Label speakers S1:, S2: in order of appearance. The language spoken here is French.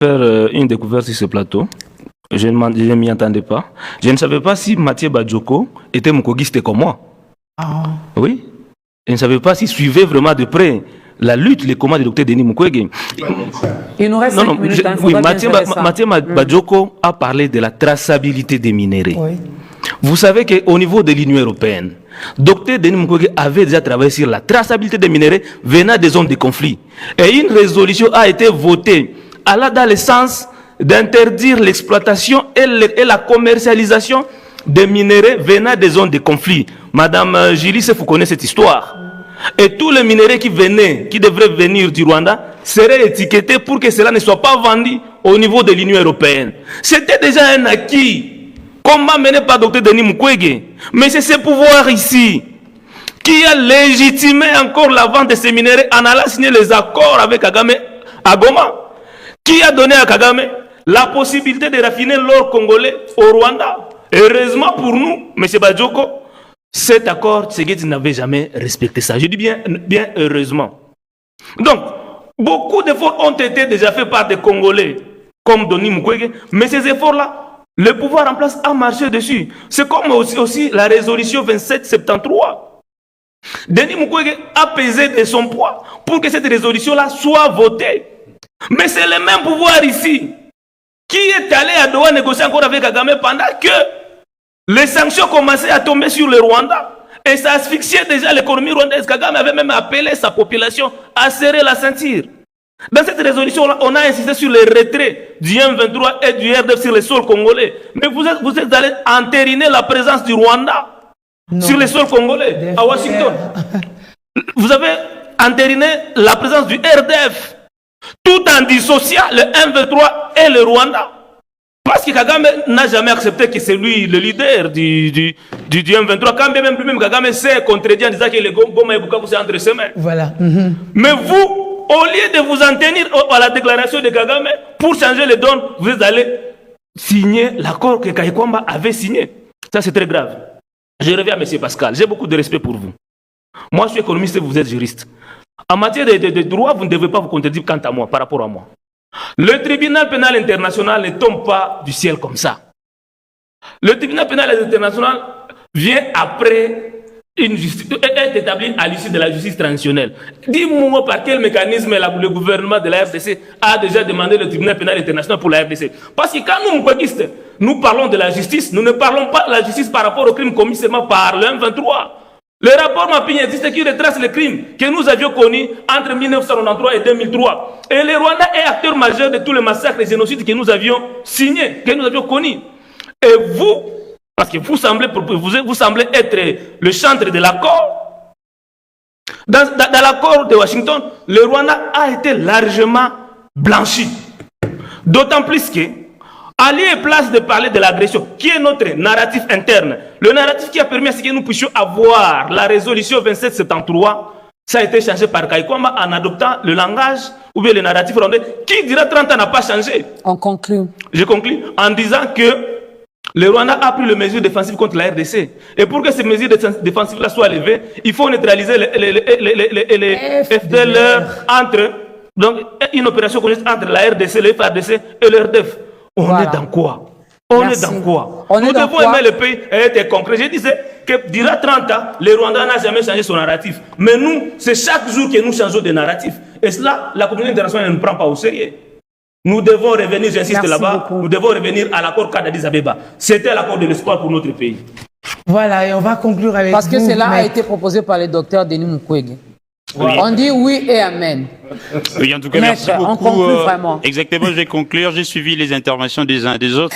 S1: faire une découverte sur ce plateau. Je ne m'y attendais pas. Je ne savais pas si Mathieu Badjoko était mukogiste comme moi.
S2: Ah.
S1: Oui. Je ne savais pas s'il suivait vraiment de près la lutte, les combats du docteur Denis Mukwege.
S2: Il nous reste 5 minutes.
S1: Oui, Mathieu Badjoko a parlé de la traçabilité des minéraux.
S2: Oui.
S1: Vous savez qu'au niveau de l'Union européenne, docteur Denis Mukwege avait déjà travaillé sur la traçabilité des minéraux venant des zones de conflit. Et une résolution a été votée allant dans le sens d'interdire l'exploitation et la commercialisation des minéraux venant des zones de conflit. Madame Gilles, vous connaissez cette histoire. Et tous les minéraux qui devraient venir du Rwanda, seraient étiquetés pour que cela ne soit pas vendu au niveau de l'Union européenne. C'était déjà un acquis, combat mené par Dr Denis Mukwege. Mais c'est ce pouvoir ici qui a légitimé encore la vente de ces minéraux en allant signer les accords avec Kagame à Goma, qui a donné à Kagame la possibilité de raffiner l'or congolais au Rwanda. Heureusement pour nous, M. Badjoko, cet accord, Tshisekedi n'avait jamais respecté ça. Je dis bien heureusement. Donc, beaucoup d'efforts ont été déjà faits par des Congolais, comme Denis Mukwege, mais ces efforts-là, le pouvoir en place a marché dessus. C'est comme aussi la résolution 2773. Denis Mukwege a pesé de son poids pour que cette résolution-là soit votée. Mais c'est le même pouvoir ici qui est allé à Doha négocier encore avec Kagame pendant que les sanctions commençaient à tomber sur le Rwanda et ça asphyxiait déjà l'économie rwandaise. Kagame avait même appelé sa population à serrer la ceinture. Dans cette résolution-là, on a insisté sur le retrait du M23 et du RDF sur les sols congolais. Mais vous êtes allé entériner la présence du Rwanda sur les sols congolais à Washington. Vous avez entériné la présence du RDF tout en dissociant le M23 et le Rwanda. Parce que Kagame n'a jamais accepté que c'est lui le leader du M23. Quand même lui-même Kagame s'est contredit en disant que le Goma et Bukavu c'est entre ses mains.
S2: Voilà.
S1: Mais vous, au lieu de vous en tenir à la déclaration de Kagame, pour changer les donnes, vous allez signer l'accord que Kayikwamba avait signé. Ça c'est très grave. Je reviens à M. Pascal. J'ai beaucoup de respect pour vous. Moi je suis économiste et vous êtes juriste. En matière de droit, vous ne devez pas vous contredire quant à moi, par rapport à moi. Le tribunal pénal international ne tombe pas du ciel comme ça. Le tribunal pénal international vient après une justice, est établi à l'issue de la justice traditionnelle. Dis-moi par quel mécanisme le gouvernement de la RDC a déjà demandé le tribunal pénal international pour la RDC. Parce que quand nous, nous parlons de la justice, nous ne parlons pas de la justice par rapport aux crimes commis seulement par le M23. Le rapport Mapigny existe qui retrace les crimes que nous avions connus entre 1993 et 2003. Et le Rwanda est acteur majeur de tous les massacres et génocides que nous avions signés, que nous avions connus. Et vous, parce que vous semblez être le chantre de l'accord, dans l'accord de Washington, le Rwanda a été largement blanchi. D'autant plus que, à lieu et place de parler de l'agression, qui est notre narratif interne, le narratif qui a permis à ce que nous puissions avoir la résolution 2773, ça a été changé par Kayikwamba en adoptant le langage ou bien le narratif rwandais qui, dira 30 ans, n'a pas changé.
S2: On conclut. Je
S1: conclue en disant que le Rwanda a pris les mesures défensives contre la RDC. Et pour que ces mesures défensives-là soient levées, il faut neutraliser les FDLR entre, donc une opération conjointe entre la RDC, le FARDC et le RDF. On est dans quoi? On est dans quoi? Nous devons aimer le pays et être concret. Je disais que dira 30 ans, le Rwanda n'a jamais changé son narratif. Mais nous, c'est chaque jour que nous changeons de narratif. Et cela, la communauté internationale ne prend pas au sérieux. Nous devons revenir, j'insiste là-bas, nous devons revenir à l'accord cadre d'Addis Abeba. C'était l'accord de l'espoir pour notre pays.
S2: Voilà, et on va conclure avec
S3: Parce que cela a été proposé par le docteur Denis Mukwege. Oui. On dit oui et amen.
S4: Oui, en tout cas, merci beaucoup.
S3: On conclut vraiment.
S4: Exactement, je vais conclure. J'ai suivi les interventions des uns et des autres.